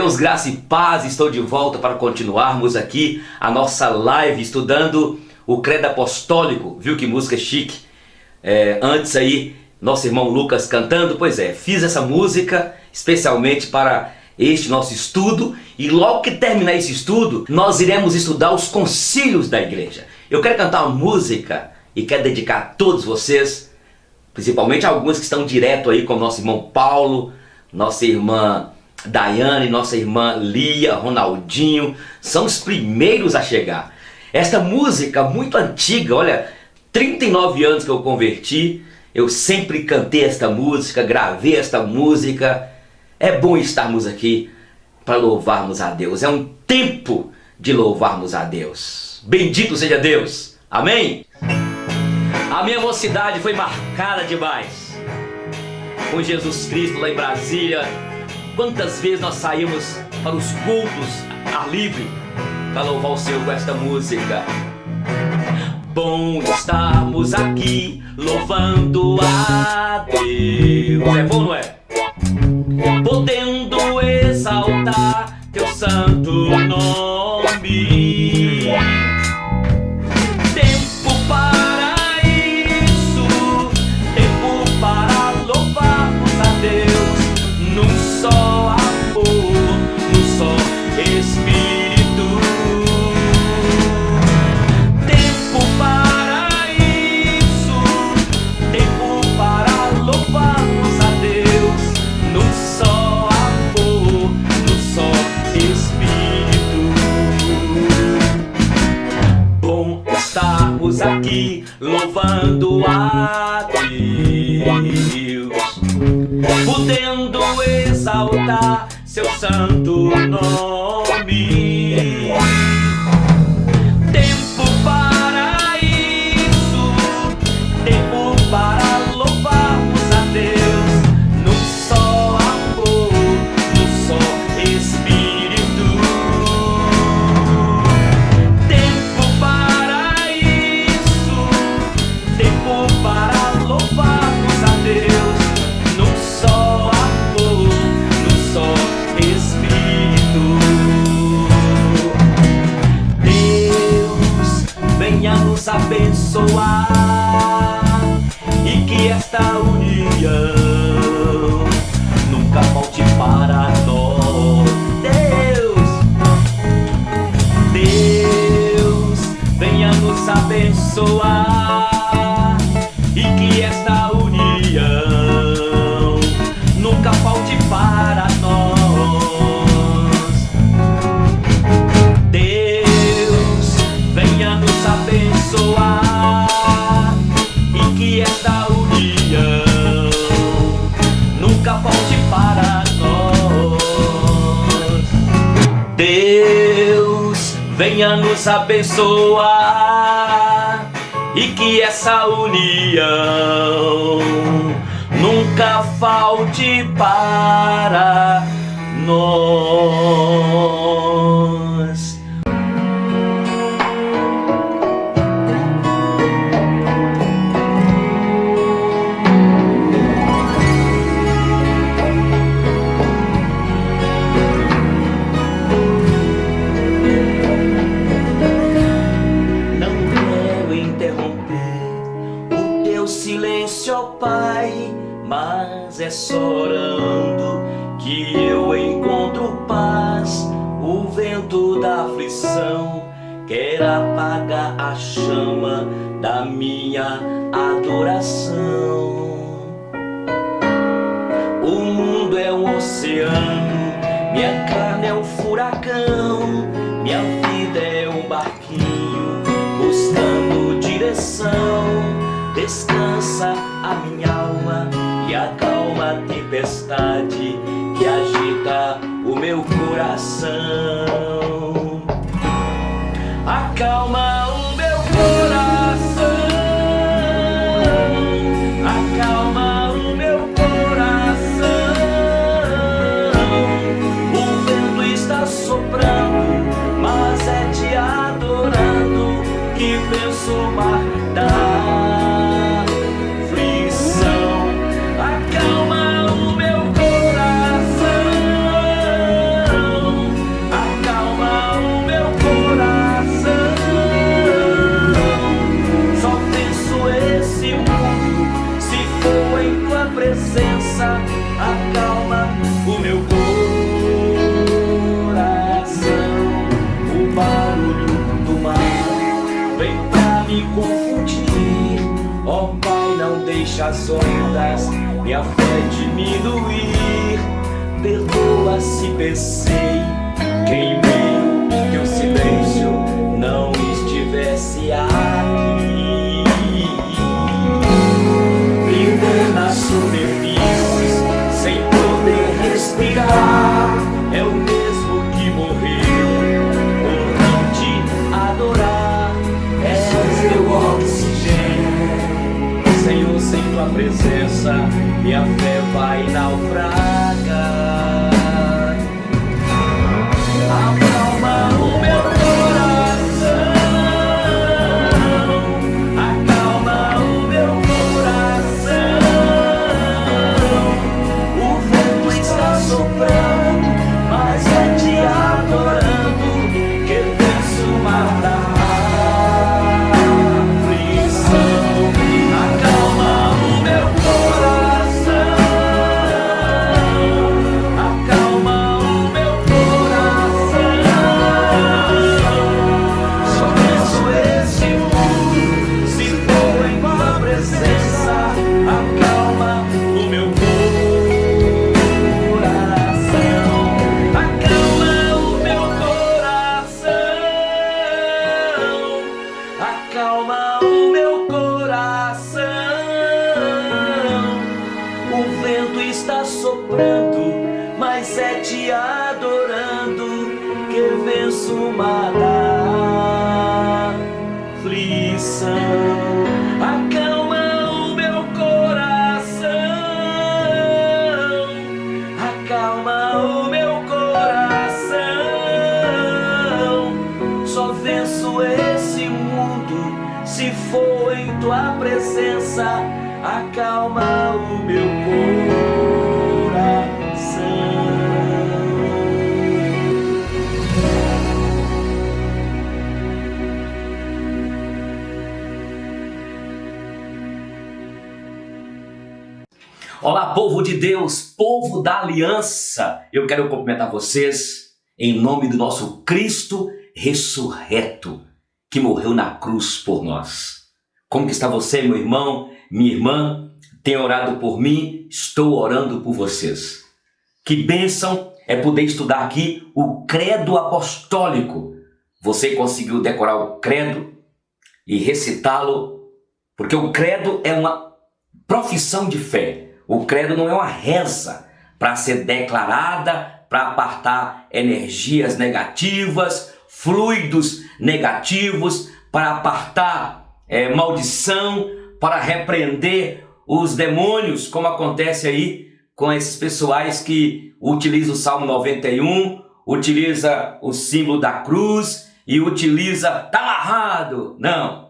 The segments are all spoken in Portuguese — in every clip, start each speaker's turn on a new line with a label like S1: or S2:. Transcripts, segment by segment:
S1: Irmãos, graça e paz, estou de volta para continuarmos aqui a nossa live estudando o Credo Apostólico. Viu que música chique? Antes aí, nosso irmão Lucas cantando. Pois é, fiz essa música especialmente para este nosso estudo. E logo que terminar esse estudo, nós iremos estudar os concílios da igreja. Eu quero cantar uma música e quero dedicar a todos vocês, principalmente alguns que estão direto aí com o nosso irmão Paulo, nossa irmã Daiane, nossa irmã Lia, Ronaldinho, são os primeiros a chegar. Esta música muito antiga, olha, 39 anos que eu converti, eu sempre cantei esta música, gravei esta música. É bom estarmos aqui para louvarmos a Deus, é um tempo de louvarmos a Deus. Bendito seja Deus, amém? A minha mocidade foi marcada demais com Jesus Cristo lá em Brasília. Quantas vezes nós saímos para os cultos ar livre para louvar o Senhor com esta música. Bom estarmos aqui louvando a Deus. É bom, não é? Podendo exaltar teu santo nome. Tempo para isso, tempo para louvarmos a Deus num só amor, num só Espírito. Tempo para isso, tempo para louvarmos a Deus num só amor, num só Espírito. Bom estarmos aqui louvando a Deus, podendo exaltar seu santo nome. Tempo para isso, tempo para louvarmos a Deus num só amor, num só Espírito. Tempo para isso, tempo para louvarmos a Deus num só amor, num só Espírito. Deus venha nos abençoar e que esta união nunca falte para nós. Deus venha nos abençoar e que esta união nunca falte para nós. Deus venha nos abençoar e que esta união nunca falte para nós. Deus venha nos abençoar e que essa união nunca falte para nós. Não quero interromper o teu silêncio, ó Pai, mas é só orando que eu encontro paz. O vento da aflição quer apagar a chama da minha adoração. O mundo é um oceano, minha carne é um furacão, minha vida é um barquinho buscando direção. Descansa a minha alma e acalma a tempestade que agita o meu coração. Acalma o meu coração, acalma o meu coração. O vento está soprando, mas é te adorando que venço o mar da acalma o meu coração. deixa as ondas minha fé diminuir. Perdoa se pensei que em mim teu silêncio não estivesse aqui. Viver nas superfícies sem poder respirar é o mesmo que morrer por não te adorar. És meu oxigênio, Senhor, sem tua presença minha fé vai naufragar. Acalma o meu coração, acalma o meu coração. O vento está soprando, mas é te adorando que venço o mar da aflição. Acalma o meu coração, acalma o meu coração. Só penso esse mundo se for em tua presença. Acalma o meu coração, acalma o meu coração, acalma o meu coração. O vento está soprando, mas é te adorando que venço o mar da aflição. Acalma o meu coração, acalma o meu coração. Só venço esse mundo se for em tua presença. Acalma o meu coração. Olá, povo de Deus, povo da aliança. Eu quero cumprimentar vocês em nome do nosso Cristo ressurreto, que morreu na cruz por nós. Como que está você, meu irmão, minha irmã? Tem orado por mim? Estou orando por vocês. Que bênção é poder estudar aqui o credo apostólico. Você conseguiu decorar o credo e recitá-lo? Porque o credo é uma profissão de fé. O credo não é uma reza para ser declarada, para apartar energias negativas, fluidos negativos, para apartar maldição, para repreender os demônios, como acontece aí com esses pessoais que utilizam o Salmo 91, utiliza o símbolo da cruz e utiliza tá amarrado. Não.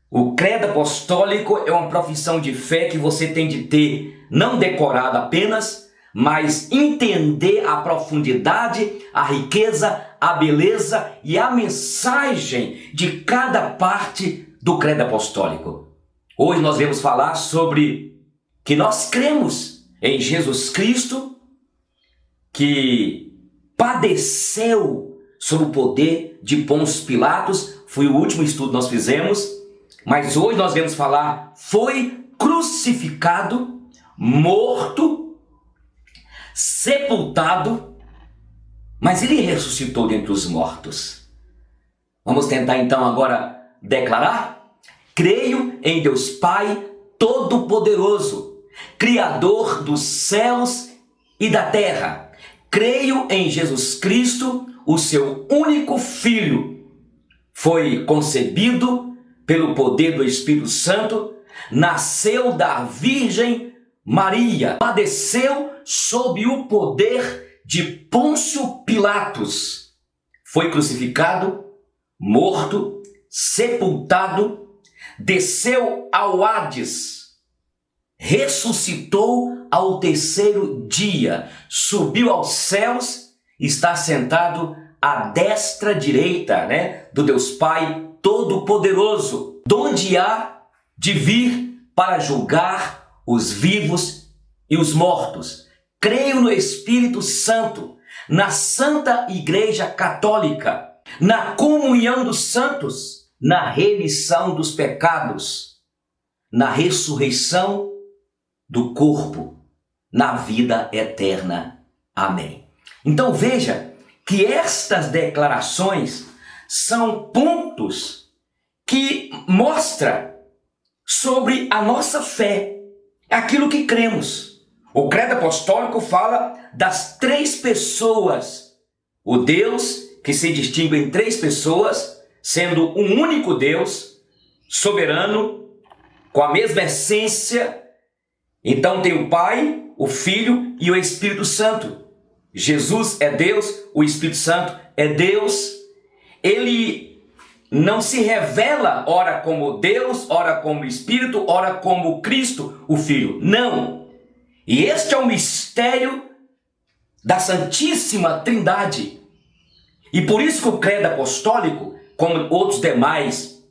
S1: O credo apostólico é uma profissão de fé que você tem de ter, não decorado apenas, mas entender a profundidade, a riqueza, a beleza e a mensagem de cada parte do credo apostólico. Hoje nós vamos falar sobre que nós cremos em Jesus Cristo, que padeceu sob o poder de Pôncio Pilatos. Foi o último estudo que nós fizemos. Mas hoje nós vamos falar, foi crucificado, morto, sepultado, mas ele ressuscitou dentre os mortos. Vamos tentar então agora declarar? Creio em Deus Pai Todo-Poderoso, Criador dos céus e da terra. Creio em Jesus Cristo, o seu único Filho. Foi concebido pelo poder do Espírito Santo, nasceu da Virgem Maria, padeceu sob o poder de Pôncio Pilatos, foi crucificado, morto, sepultado, desceu ao Hades, ressuscitou ao terceiro dia, subiu aos céus, está sentado à destra direita, do Deus Pai Todo-Poderoso, donde há de vir para julgar os vivos e os mortos. Creio no Espírito Santo, na Santa Igreja Católica, na comunhão dos santos, na remissão dos pecados, na ressurreição do corpo, na vida eterna. Amém. Então veja que estas declarações são pontos que mostram sobre a nossa fé, aquilo que cremos. O credo apostólico fala das três pessoas, o Deus que se distingue em três pessoas, sendo um único Deus, soberano, com a mesma essência. Então tem o Pai, o Filho e o Espírito Santo. Jesus é Deus, o Espírito Santo é Deus. Ele não se revela ora como Deus, ora como Espírito, ora como Cristo, o Filho. Não. E este é o mistério da Santíssima Trindade. E por isso que o credo apostólico, como outros demais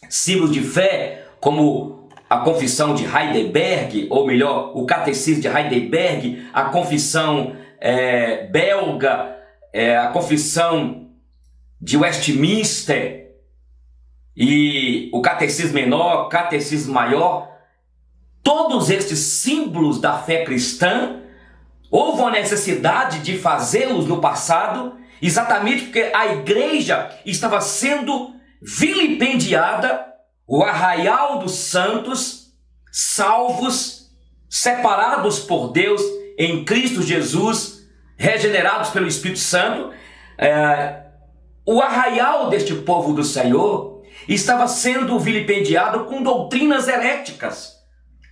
S1: símbolos de fé, como a confissão de Heidelberg, ou melhor, o catecismo de Heidelberg, a confissão belga, a confissão de Westminster e o catecismo menor, catecismo maior, todos estes símbolos da fé cristã, houve uma necessidade de fazê-los no passado, exatamente porque a igreja estava sendo vilipendiada, o arraial dos santos, salvos, separados por Deus em Cristo Jesus, regenerados pelo Espírito Santo. O arraial deste povo do Senhor estava sendo vilipendiado com doutrinas heréticas,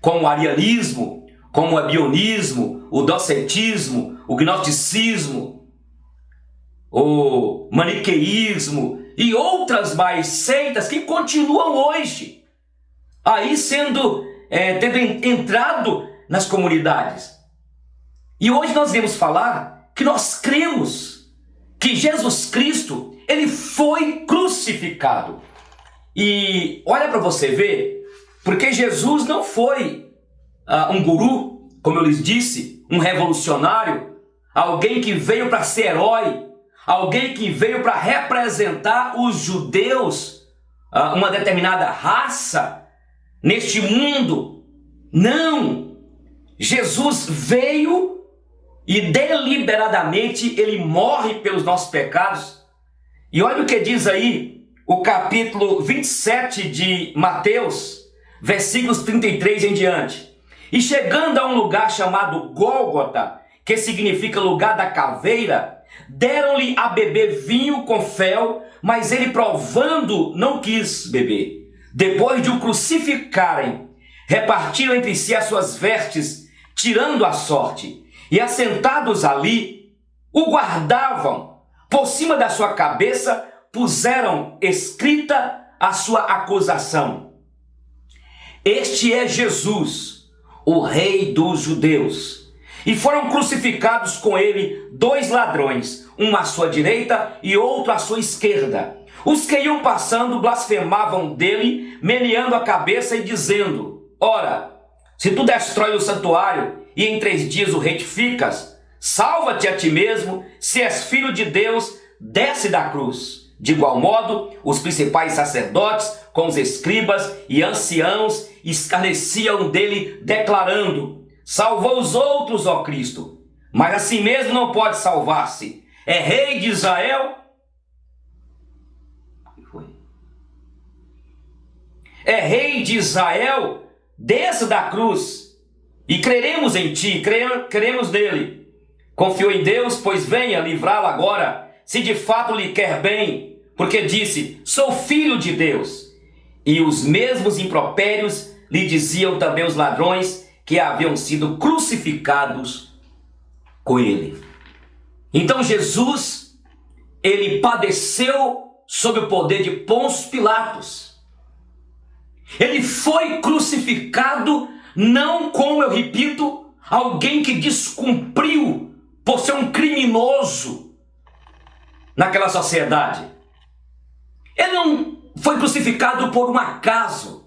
S1: como o arianismo, como o abionismo, o docetismo, o gnosticismo, o maniqueísmo e outras mais seitas que continuam hoje aí tendo entrado nas comunidades. E hoje nós vamos falar que nós cremos que Jesus Cristo, ele foi crucificado. E olha para você ver, porque Jesus não foi um guru, como eu lhes disse, um revolucionário, alguém que veio para ser herói, alguém que veio para representar os judeus, uma determinada raça neste mundo. Não! Jesus veio e deliberadamente ele morre pelos nossos pecados. E olha o que diz aí o capítulo 27 de Mateus, versículos 33 em diante. E chegando a um lugar chamado Gólgota, que significa lugar da caveira, deram-lhe a beber vinho com fel, mas ele, provando, não quis beber. Depois de o crucificarem, repartiram entre si as suas vestes, tirando a sorte, e assentados ali, o guardavam. Por cima da sua cabeça puseram escrita a sua acusação: Este é Jesus, o Rei dos Judeus. E foram crucificados com ele 2 ladrões, um à sua direita e outro à sua esquerda. Os que iam passando blasfemavam dele, meneando a cabeça e dizendo: Ora, se tu destrói o santuário e em 3 dias o retificas, salva-te a ti mesmo. Se és filho de Deus, desce da cruz. De igual modo, os principais sacerdotes, com os escribas e anciãos, escarneciam dele, declarando: Salvou os outros, ó Cristo, mas assim mesmo não pode salvar-se. É rei de Israel? É rei de Israel? Desça da cruz e creremos em ti, creremos nele. Confiou em Deus, pois venha livrá-lo agora, se de fato lhe quer bem, porque disse: Sou filho de Deus. E os mesmos impropérios lhe diziam também os ladrões que haviam sido crucificados com ele. Então Jesus, ele padeceu sob o poder de Pôncio Pilatos. Ele foi crucificado não como, eu repito, alguém que descumpriu por ser um criminoso naquela sociedade. Ele não foi crucificado por um acaso.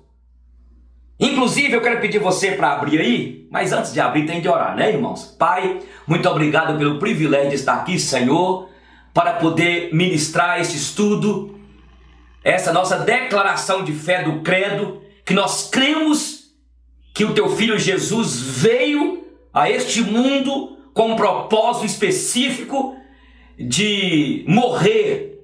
S1: Inclusive, eu quero pedir você para abrir aí, mas antes de abrir tem de orar, né, irmãos? Pai, muito obrigado pelo privilégio de estar aqui, Senhor, para poder ministrar esse estudo, essa nossa declaração de fé do credo, que nós cremos que o teu filho Jesus veio a este mundo com um propósito específico de morrer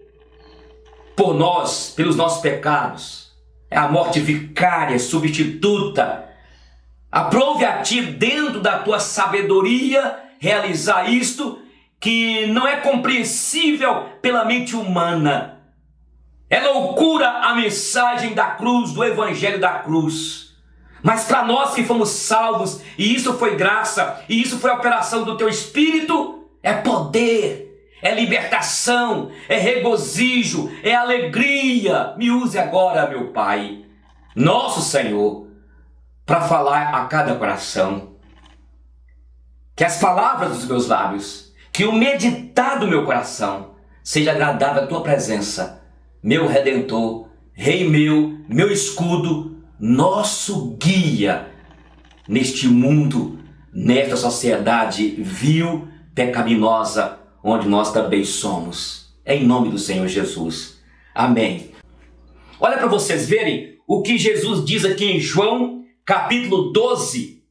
S1: por nós, pelos nossos pecados. É a morte vicária, substituta. Aprove a ti, dentro da tua sabedoria, realizar isto que não é compreensível pela mente humana. É loucura a mensagem da cruz, do evangelho da cruz. Mas para nós que fomos salvos, e isso foi graça, e isso foi a operação do teu Espírito, é poder, é libertação, é regozijo, é alegria. Me use agora, meu Pai, nosso Senhor, para falar a cada coração. Que as palavras dos meus lábios, que o meditar do meu coração seja agradável à tua presença, meu Redentor, Rei meu escudo, nosso guia neste mundo, nesta sociedade vil, pecaminosa, onde nós também somos. Em nome do Senhor Jesus. Amém. Olha para vocês verem o que Jesus diz aqui em João, capítulo 12,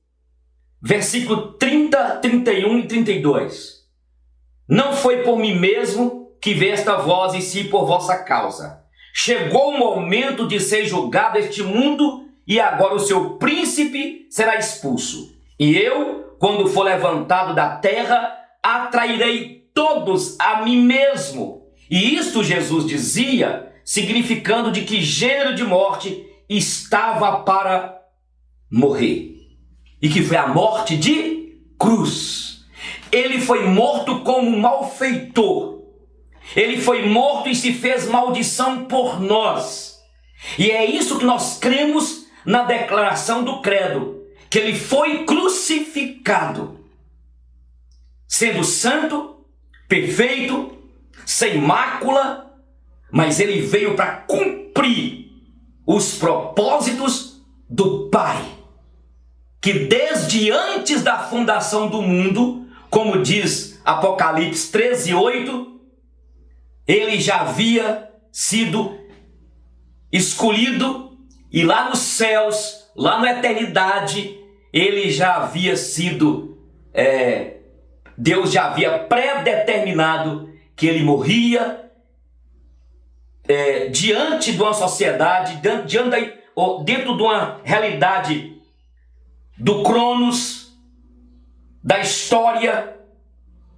S1: versículo 30, 31 e 32. Não foi por mim mesmo que veio esta voz, e sim por vossa causa. Chegou o momento de ser julgado este mundo, e agora o seu príncipe será expulso. E eu, quando for levantado da terra, atrairei todos a mim mesmo. E isto Jesus dizia, significando de que gênero de morte estava para morrer. E que foi a morte de cruz. Ele foi morto como um malfeitor. Ele foi morto e se fez maldição por nós. E é isso que nós cremos na declaração do credo, que ele foi crucificado, sendo santo, perfeito, sem mácula, mas ele veio para cumprir os propósitos do Pai, que desde antes da fundação do mundo, como diz Apocalipse 13:8, ele já havia sido escolhido, e lá nos céus, lá na eternidade, ele já havia sido, Deus já havia predeterminado que ele morria diante de uma sociedade, dentro de uma realidade do Cronos, da história,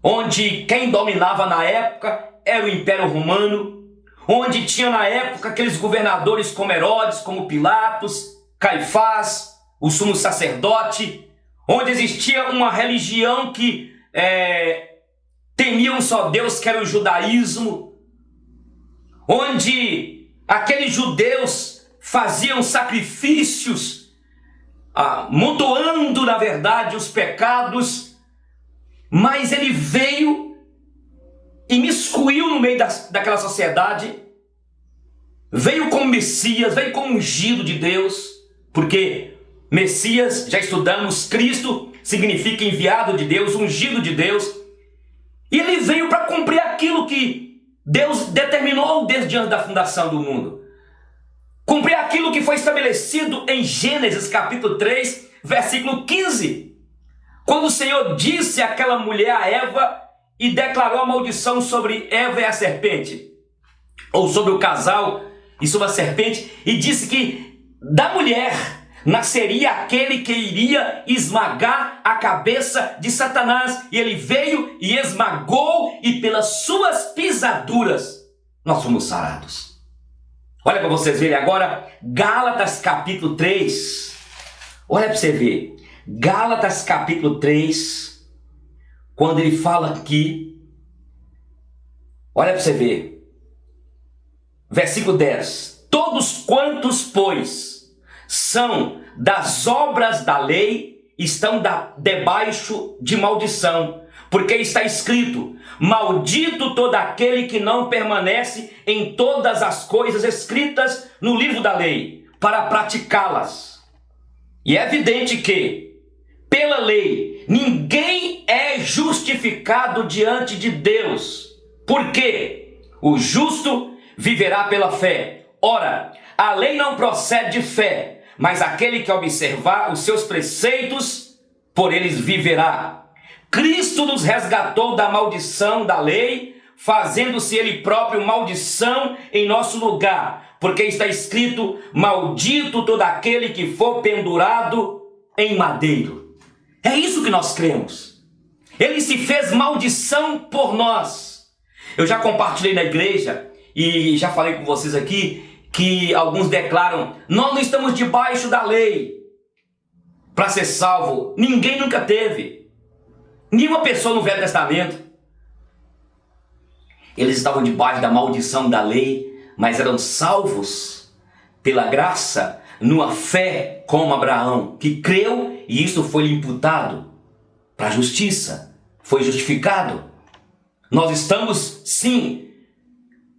S1: onde quem dominava na época era o Império Romano, onde tinha na época aqueles governadores como Herodes, como Pilatos, Caifás, o sumo sacerdote, onde existia uma religião que temia um só Deus, que era o judaísmo, onde aqueles judeus faziam sacrifícios, mutuando na verdade os pecados, mas ele veio, imiscuiu no meio daquela sociedade, veio como Messias, veio como ungido de Deus, porque Messias, já estudamos, Cristo significa enviado de Deus, ungido de Deus, e ele veio para cumprir aquilo que Deus determinou desde antes da fundação do mundo, cumprir aquilo que foi estabelecido em Gênesis capítulo 3, versículo 15, quando o Senhor disse àquela mulher, a Eva, e declarou a maldição sobre Eva e a serpente, ou sobre o casal e sobre a serpente, e disse que da mulher nasceria aquele que iria esmagar a cabeça de Satanás, e ele veio e esmagou, e pelas suas pisaduras nós fomos sarados. Olha para vocês verem agora, Gálatas capítulo 3, olha para você ver, Gálatas capítulo 3, quando ele fala aqui, olha para você ver, versículo 10, todos quantos, pois, são das obras da lei, estão debaixo de maldição, porque está escrito, maldito todo aquele que não permanece em todas as coisas escritas no livro da lei, para praticá-las. E é evidente que, pela lei, ninguém é justificado diante de Deus, porque o justo viverá pela fé. Ora, a lei não procede de fé, mas aquele que observar os seus preceitos, por eles viverá. Cristo nos resgatou da maldição da lei, fazendo-se ele próprio maldição em nosso lugar, porque está escrito: maldito todo aquele que for pendurado em madeiro. É isso que nós cremos. Ele se fez maldição por nós. Eu já compartilhei na igreja e já falei com vocês aqui que alguns declaram: nós não estamos debaixo da lei para ser salvo. Ninguém nunca teve. Nenhuma pessoa no Velho Testamento. Eles estavam debaixo da maldição da lei, mas eram salvos pela graça, numa fé como Abraão, que creu e isso foi-lhe imputado para a justiça, foi justificado. Nós estamos, sim,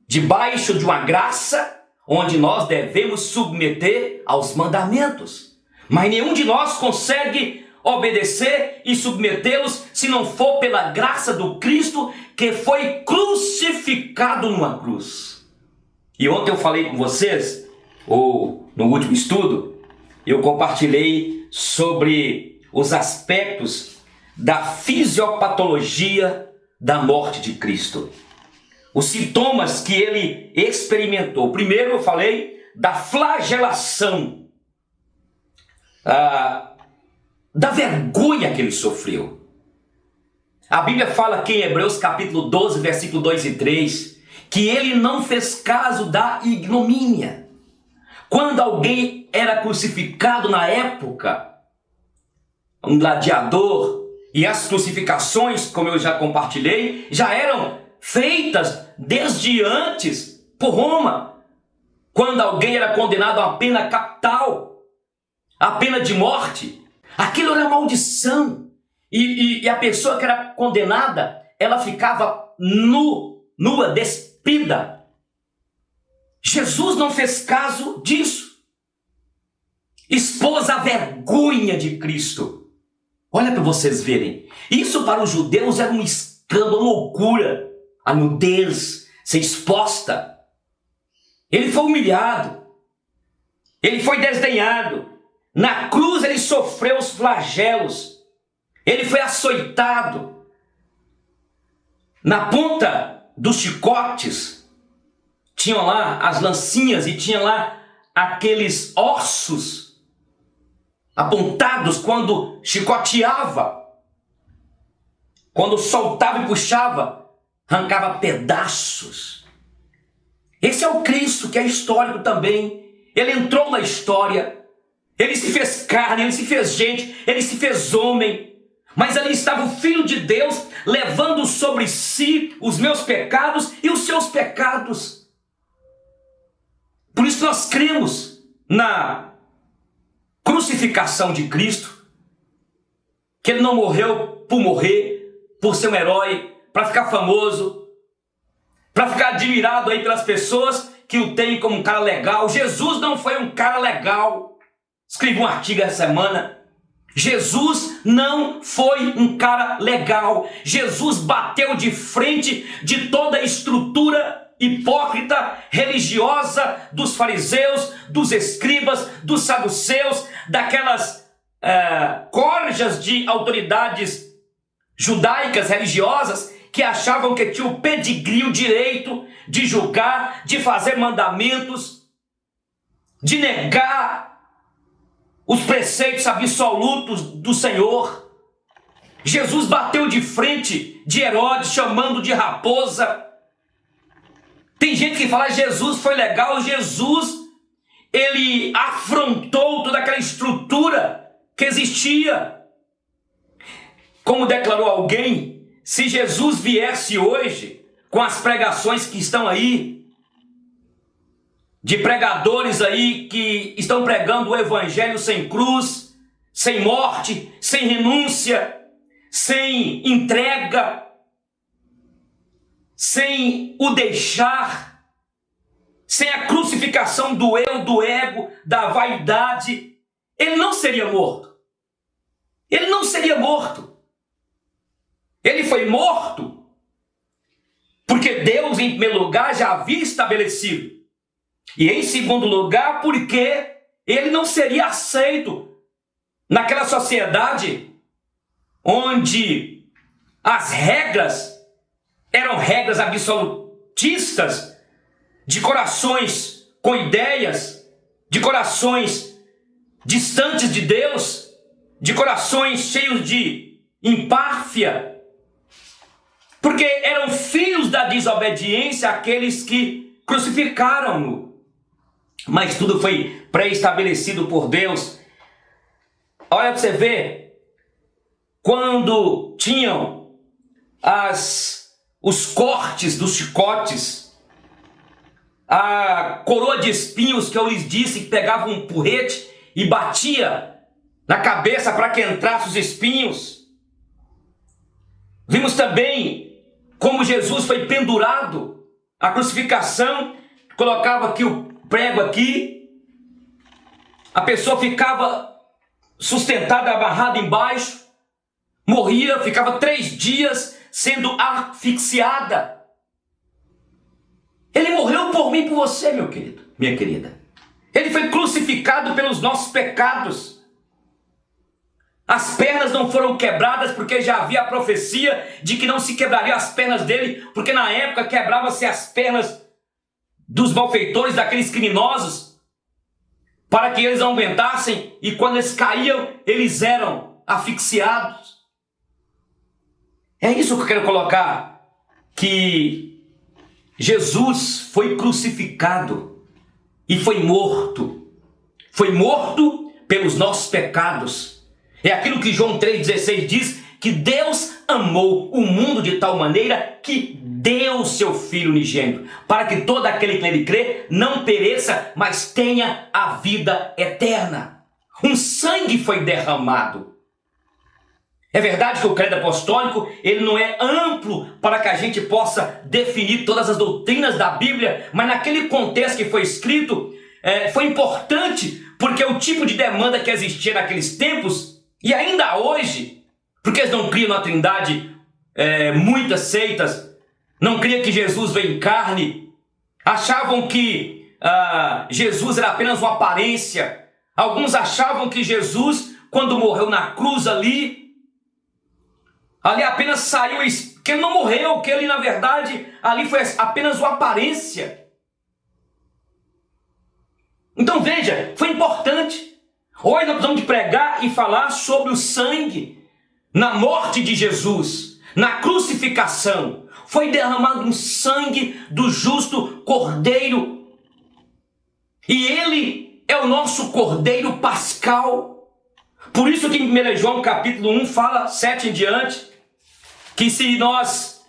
S1: debaixo de uma graça onde nós devemos submeter aos mandamentos, mas nenhum de nós consegue obedecer e submetê-los se não for pela graça do Cristo que foi crucificado numa cruz. E ontem eu falei com vocês, ou no último estudo, eu compartilhei sobre os aspectos da fisiopatologia da morte de Cristo. Os sintomas que ele experimentou. Primeiro eu falei da flagelação, da vergonha que ele sofreu. A Bíblia fala aqui em Hebreus capítulo 12, versículo 2 e 3, que ele não fez caso da ignomínia. Quando alguém era crucificado na época, um gladiador, e as crucificações, como eu já compartilhei, já eram feitas desde antes por Roma. Quando alguém era condenado a uma pena capital, a pena de morte, aquilo era maldição. E a pessoa que era condenada, ela ficava nua, despida. Jesus não fez caso disso. Expôs a vergonha de Cristo. Olha para vocês verem. Isso para os judeus era um escândalo, loucura. A nudez ser exposta. Ele foi humilhado. Ele foi desdenhado. Na cruz ele sofreu os flagelos. Ele foi açoitado. Na ponta dos chicotes tinham lá as lancinhas e tinha lá aqueles ossos apontados quando chicoteava. Quando soltava e puxava, arrancava pedaços. Esse é o Cristo que é histórico também. Ele entrou na história. Ele se fez carne, ele se fez gente, ele se fez homem. Mas ali estava o Filho de Deus levando sobre si os meus pecados e os seus pecados. Por isso nós cremos na crucificação de Cristo, que ele não morreu por morrer, por ser um herói, para ficar famoso, para ficar admirado aí pelas pessoas que o têm como um cara legal. Jesus não foi um cara legal. Escrevi um artigo essa semana. Jesus não foi um cara legal. Jesus bateu de frente de toda a estrutura hipócrita, religiosa dos fariseus, dos escribas, dos saduceus, daquelas corjas de autoridades judaicas, religiosas, que achavam que tinham o pedigree, o direito de julgar, de fazer mandamentos, de negar os preceitos absolutos do Senhor. Jesus bateu de frente de Herodes, chamando de raposa. Tem gente que fala: Jesus foi legal. Jesus, ele afrontou toda aquela estrutura que existia. Como declarou alguém, se Jesus viesse hoje com as pregações que estão aí, de pregadores aí que estão pregando o evangelho sem cruz, sem morte, sem renúncia, sem entrega, sem o deixar, sem a crucificação do eu, do ego, da vaidade, ele não seria morto. Ele não seria morto. Ele foi morto porque Deus, em primeiro lugar, já havia estabelecido. E em segundo lugar, porque
S2: ele não seria aceito naquela sociedade onde as regras eram regras absolutistas, de corações com ideias, de corações distantes de Deus, de corações cheios de empáfia, porque eram filhos da desobediência aqueles que crucificaram-no. Mas tudo foi pré-estabelecido por Deus. Olha para você ver, quando tinham os cortes dos chicotes, a coroa de espinhos que eu lhes disse, que pegava um porrete e batia na cabeça para que entrasse os espinhos. Vimos também como Jesus foi pendurado, a crucificação, colocava aqui o prego aqui, a pessoa ficava sustentada, amarrada embaixo, morria, ficava 3 dias sendo asfixiada. Ele morreu por mim e por você, meu querido, minha querida. Ele foi crucificado pelos nossos pecados. As pernas não foram quebradas porque já havia a profecia de que não se quebrariam as pernas dele, porque na época quebrava-se as pernas dos malfeitores, daqueles criminosos, para que eles não aguentassem, e quando eles caíam, eles eram asfixiados. É isso que eu quero colocar, que Jesus foi crucificado e foi morto. Foi morto pelos nossos pecados. É aquilo que João 3,16 diz, que Deus amou o mundo de tal maneira que deu seu Filho unigênito, para que todo aquele que nele crê não pereça, mas tenha a vida eterna. Um sangue foi derramado. É verdade que o credo apostólico, ele não é amplo para que a gente possa definir todas as doutrinas da Bíblia, mas naquele contexto que foi escrito, foi importante, porque o tipo de demanda que existia naqueles tempos, e ainda hoje, porque eles não criam na Trindade, muitas seitas, não criam que Jesus veio em carne, achavam que Jesus era apenas uma aparência. Alguns achavam que Jesus, quando morreu na cruz ali apenas saiu, que ele não morreu, que ele na verdade, ali foi apenas uma aparência. Então veja, foi importante. Hoje nós precisamos de pregar e falar sobre o sangue na morte de Jesus, na crucificação. Foi derramado um sangue do justo Cordeiro. E ele é o nosso Cordeiro Pascal. Por isso que em 1 João capítulo 1 fala, 7 em diante, que se nós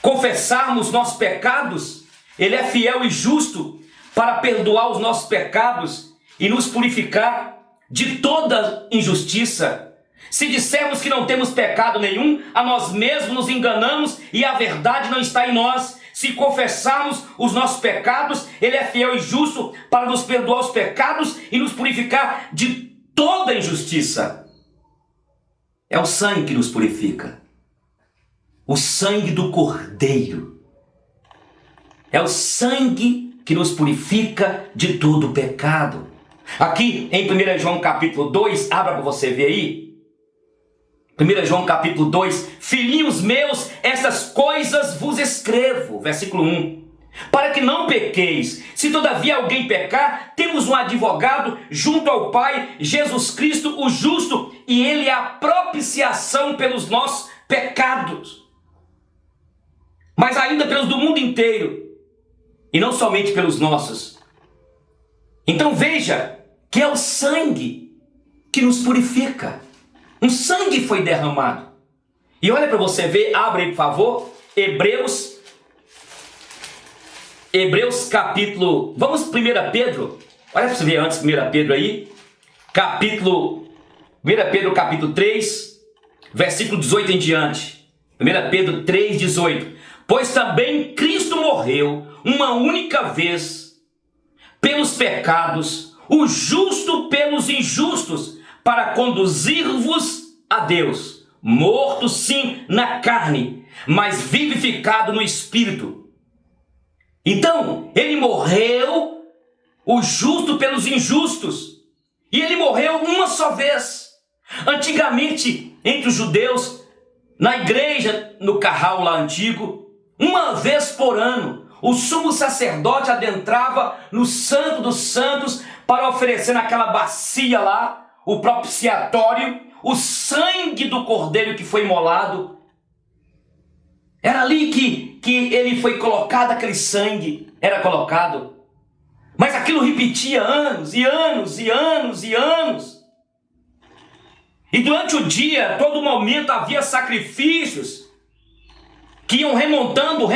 S2: confessarmos nossos pecados, ele é fiel e justo para perdoar os nossos pecados e nos purificar de toda injustiça. Se dissermos que não temos pecado nenhum, a nós mesmos nos enganamos e a verdade não está em nós. Se confessarmos os nossos pecados, ele é fiel e justo para nos perdoar os pecados e nos purificar de toda injustiça. É o sangue que nos purifica. O sangue do Cordeiro. É o sangue que nos purifica de todo o pecado. Aqui em 1 João capítulo 2, abra para você ver aí. 1 João capítulo 2, filhinhos meus, essas coisas vos escrevo, versículo 1, para que não pequeis. Se todavia alguém pecar, temos um advogado junto ao Pai, Jesus Cristo o justo, e ele é a propiciação pelos nossos pecados, mas ainda pelos do mundo inteiro, e não somente pelos nossos. Então veja que é o sangue que nos purifica. Um sangue foi derramado. E olha para você ver, abre aí por favor, Hebreus capítulo, vamos 1 Pedro, olha para você ver antes 1 Pedro aí, 1 Pedro capítulo 3, versículo 18 em diante. 1 Pedro 3, 18. Pois também Cristo morreu uma única vez pelos pecados, o justo pelos injustos, para conduzir-vos a Deus, morto sim na carne, mas vivificado no Espírito. Então, ele morreu o justo pelos injustos. E ele morreu uma só vez. Antigamente, entre os judeus, na igreja, no carral lá antigo, uma vez por ano, o sumo sacerdote adentrava no Santo dos Santos para oferecer naquela bacia lá, o propiciatório, o sangue do cordeiro que foi imolado. Era ali que ele foi colocado, aquele sangue era colocado. Mas aquilo repetia anos e anos e anos e anos. E durante o dia, todo momento havia sacrifícios que iam remontando,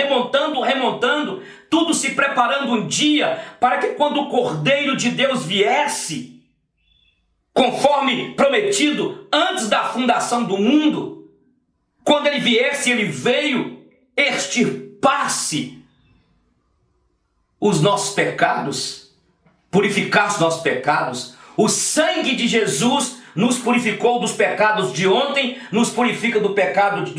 S2: tudo se preparando um dia para que quando o Cordeiro de Deus viesse, conforme prometido antes da fundação do mundo, quando ele viesse, ele veio extirpar-se os nossos pecados, purificar os nossos pecados. O sangue de Jesus nos purificou dos pecados de ontem, nos purifica dos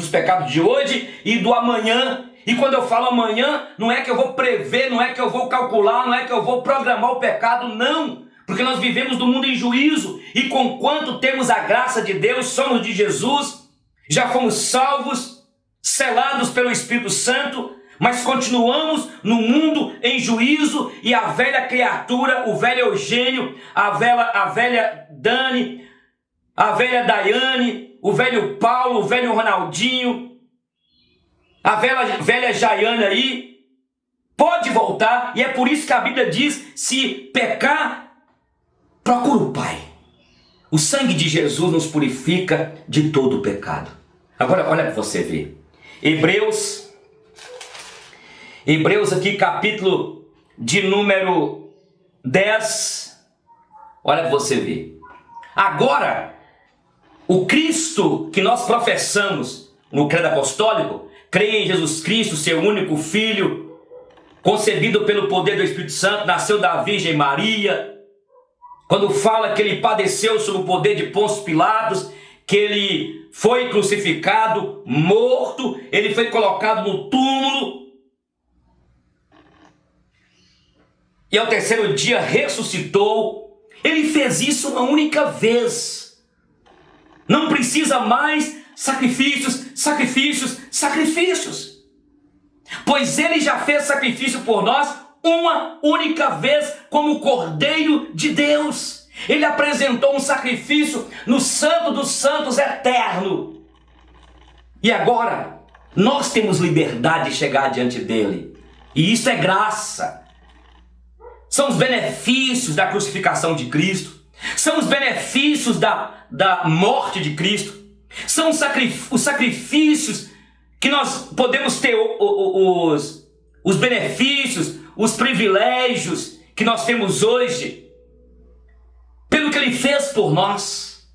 S2: pecados de hoje e do amanhã. E quando eu falo amanhã, não é que eu vou prever, não é que eu vou calcular, não é que eu vou programar o pecado, não. Porque nós vivemos no mundo em juízo, e conquanto temos a graça de Deus, somos de Jesus, já fomos salvos, selados pelo Espírito Santo, mas continuamos no mundo em juízo, e a velha criatura, o velho Eugênio, a velha Dani, a velha Daiane, o velho Paulo, o velho Ronaldinho, a velha Jaiane aí, pode voltar, e é por isso que a Bíblia diz, se pecar, procura o Pai. O sangue de Jesus nos purifica de todo o pecado. Agora, olha para você ver. Hebreus aqui, capítulo de número 10. Olha para você ver. Agora, o Cristo que nós professamos no credo apostólico, crê em Jesus Cristo, seu único Filho, concebido pelo poder do Espírito Santo, nasceu da Virgem Maria. Quando fala que ele padeceu sob o poder de Pôncio Pilatos, que ele foi crucificado, morto, ele foi colocado no túmulo, e ao terceiro dia ressuscitou. Ele fez isso uma única vez. Não precisa mais sacrifícios, pois ele já fez sacrifício por nós uma única vez como Cordeiro de Deus. Ele apresentou um sacrifício no Santo dos Santos eterno. E agora, nós temos liberdade de chegar diante dele. E isso é graça. São os benefícios da crucificação de Cristo. São os benefícios da morte de Cristo. São os sacrifícios que nós podemos ter, os benefícios, os privilégios que nós temos hoje, pelo que ele fez por nós.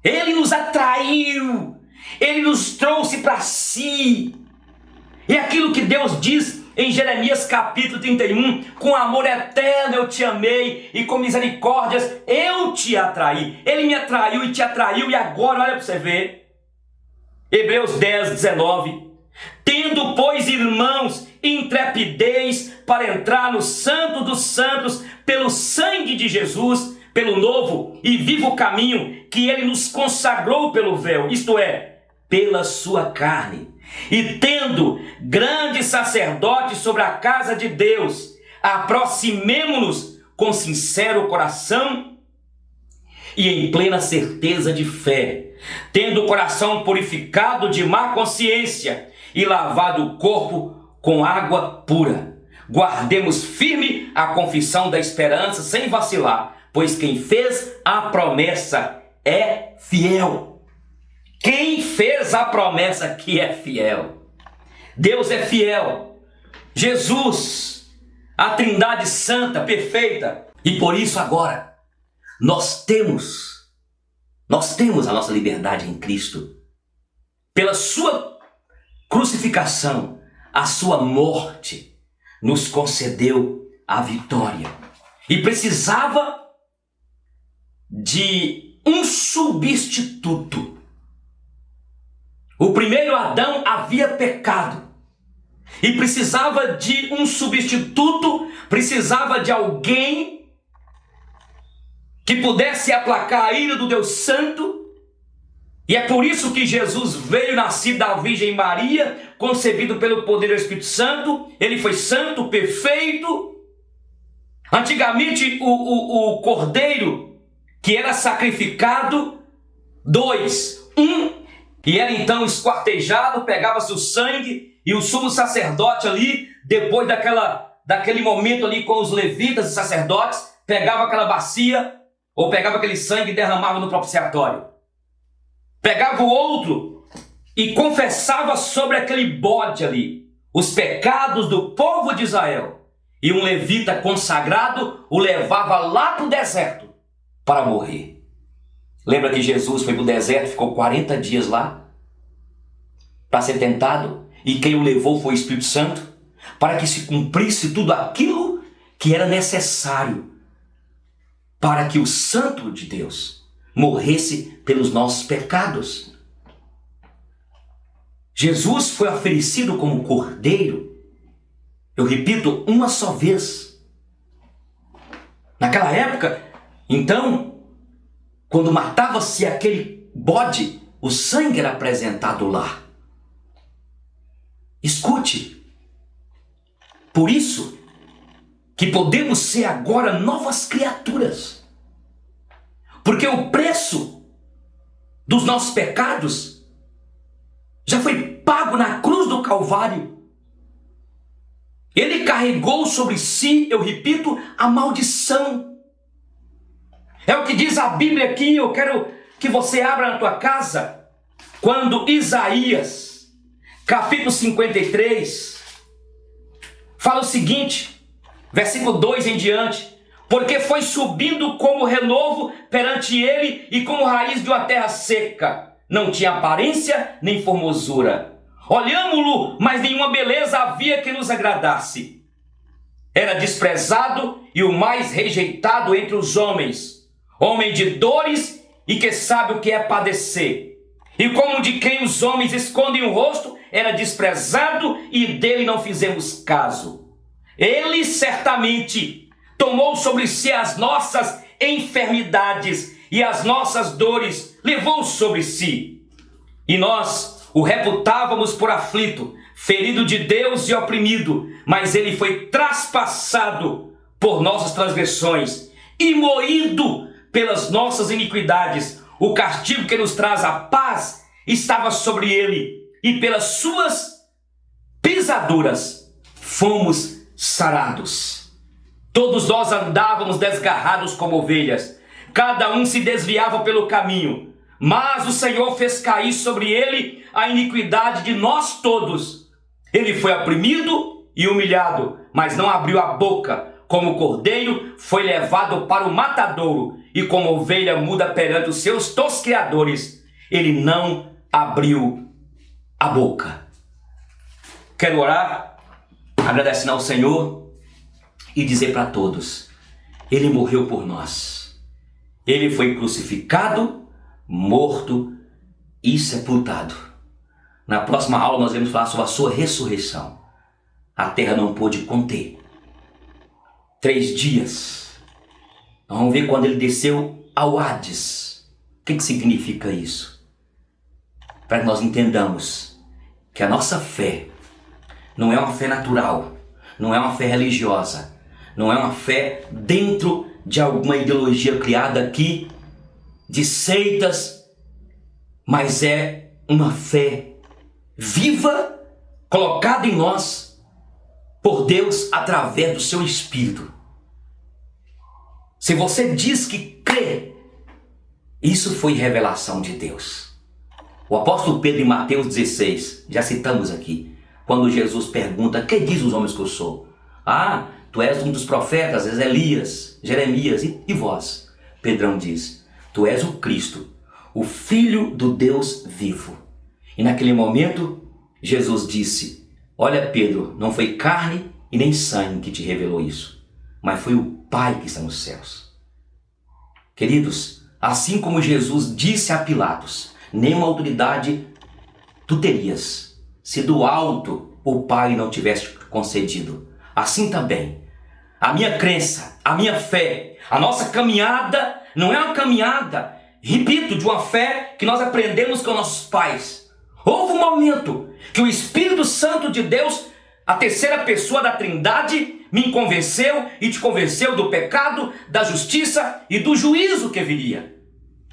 S2: Ele nos atraiu, ele nos trouxe para si. E aquilo que Deus diz em Jeremias capítulo 31, com amor eterno eu te amei, e com misericórdias eu te atraí. Ele me atraiu e te atraiu, e agora olha para você ver. Hebreus 10, 19. Tendo, pois, irmãos, intrepidez para entrar no Santo dos Santos pelo sangue de Jesus, pelo novo e vivo caminho que ele nos consagrou pelo véu, isto é, pela sua carne. E tendo grande sacerdote sobre a casa de Deus, aproximemo-nos com sincero coração e em plena certeza de fé, tendo o coração purificado de má consciência e lavado o corpo com água pura. Guardemos firme a confissão da esperança sem vacilar, pois quem fez a promessa é fiel. Quem fez a promessa aqui é fiel. Deus é fiel. Jesus, a Trindade Santa, perfeita. E por isso agora, nós temos a nossa liberdade em Cristo. Pela sua crucificação, a sua morte, nos concedeu a vitória. E precisava de um substituto. O primeiro Adão havia pecado e precisava de um substituto, precisava de alguém que pudesse aplacar a ira do Deus Santo. E é por isso que Jesus veio, nascido da Virgem Maria, concebido pelo poder do Espírito Santo. Ele foi santo, perfeito. Antigamente o cordeiro que era sacrificado, e era então esquartejado, pegava-se o sangue, e o sumo sacerdote ali, depois daquele momento ali com os levitas e sacerdotes, pegava aquela bacia, ou pegava aquele sangue e derramava no propiciatório. Pegava o outro e confessava sobre aquele bode ali os pecados do povo de Israel. E um levita consagrado o levava lá para o deserto para morrer. Lembra que Jesus foi para o deserto, ficou 40 dias lá para ser tentado? E quem o levou foi o Espírito Santo, para que se cumprisse tudo aquilo que era necessário para que o Santo de Deus morresse pelos nossos pecados. Jesus foi oferecido como cordeiro, eu repito, uma só vez. Naquela época, então, quando matava-se aquele bode, o sangue era apresentado lá. Escute, por isso que podemos ser agora novas criaturas. Porque o preço dos nossos pecados já foi pago na cruz do Calvário. Ele carregou sobre si, eu repito, a maldição. É o que diz a Bíblia aqui, eu quero que você abra na tua casa, quando Isaías, capítulo 53, fala o seguinte, versículo 2 em diante: porque foi subindo como renovo perante ele e como raiz de uma terra seca. Não tinha aparência nem formosura. Olhámo-lo, mas nenhuma beleza havia que nos agradasse. Era desprezado e o mais rejeitado entre os homens. Homem de dores e que sabe o que é padecer. E como de quem os homens escondem o rosto, era desprezado e dele não fizemos caso. Ele certamente tomou sobre si as nossas enfermidades e as nossas dores levou sobre si. E nós o reputávamos por aflito, ferido de Deus e oprimido, mas ele foi traspassado por nossas transgressões e moído pelas nossas iniquidades. O castigo que nos traz a paz estava sobre ele, e pelas suas pisaduras fomos sarados. Todos nós andávamos desgarrados como ovelhas, cada um se desviava pelo caminho, mas o Senhor fez cair sobre ele a iniquidade de nós todos. Ele foi oprimido e humilhado, mas não abriu a boca. Como cordeiro foi levado para o matadouro, e como ovelha muda perante os seus tosqueadores, ele não abriu a boca. Quero orar, agradecendo ao Senhor e dizer para todos: ele morreu por nós. Ele foi crucificado, morto e sepultado. Na próxima aula nós vamos falar sobre a sua ressurreição. A terra não pôde conter. 3 dias. Nós vamos ver quando ele desceu ao Hades. O que significa isso? Para que nós entendamos que a nossa fé não é uma fé natural, não é uma fé religiosa, não é uma fé dentro de alguma ideologia criada aqui, de seitas, mas é uma fé viva, colocada em nós por Deus através do seu Espírito. Se você diz que crê, isso foi revelação de Deus. O apóstolo Pedro em Mateus 16, já citamos aqui, quando Jesus pergunta: que diz os homens que eu sou? Ah, tu és um dos profetas, és Elias, Jeremias, e vós? Pedrão diz: tu és o Cristo, o Filho do Deus vivo. E naquele momento, Jesus disse: olha, Pedro, não foi carne e nem sangue que te revelou isso, mas foi o Pai que está nos céus. Queridos, assim como Jesus disse a Pilatos: nenhuma autoridade tu terias, se do alto o Pai não tivesse concedido. Assim também, a minha crença, a minha fé, a nossa caminhada não é uma caminhada, repito, de uma fé que nós aprendemos com nossos pais. Houve um momento que o Espírito Santo de Deus, a terceira pessoa da Trindade, me convenceu e te convenceu do pecado, da justiça e do juízo que viria.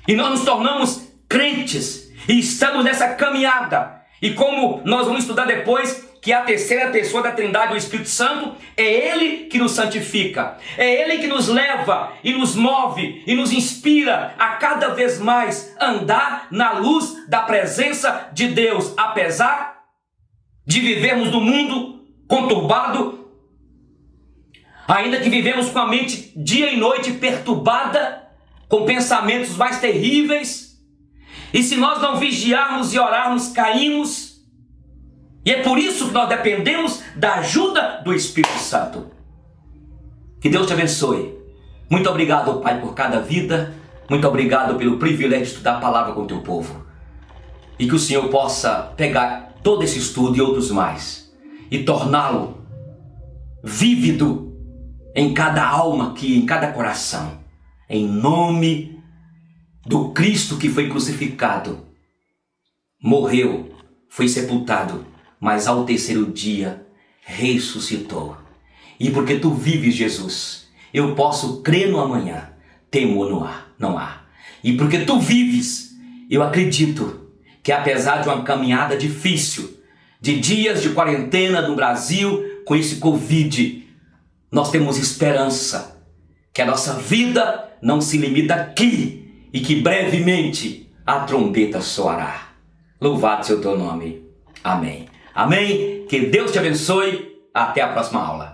S2: E nós nos tornamos crentes e estamos nessa caminhada. E como nós vamos estudar depois, que a terceira pessoa da Trindade, o Espírito Santo, é Ele que nos santifica, é Ele que nos leva e nos move e nos inspira a cada vez mais andar na luz da presença de Deus, apesar de vivermos num mundo conturbado, ainda que vivemos com a mente dia e noite perturbada, com pensamentos mais terríveis, e se nós não vigiarmos e orarmos, caímos. E é por isso que nós dependemos da ajuda do Espírito Santo. Que Deus te abençoe. Muito obrigado, Pai, por cada vida. Muito obrigado pelo privilégio de estudar a palavra com o teu povo. E que o Senhor possa pegar todo esse estudo e outros mais e torná-lo vívido em cada alma aqui, em cada coração. Em nome do Cristo que foi crucificado, morreu, foi sepultado, mas ao terceiro dia ressuscitou. E porque tu vives, Jesus, eu posso crer no amanhã, temor não há. E porque tu vives, eu acredito que apesar de uma caminhada difícil, de dias de quarentena no Brasil, com esse Covid, nós temos esperança, que a nossa vida não se limita aqui, e que brevemente a trombeta soará. Louvado seja o teu nome. Amém. Amém. Que Deus te abençoe. Até a próxima aula.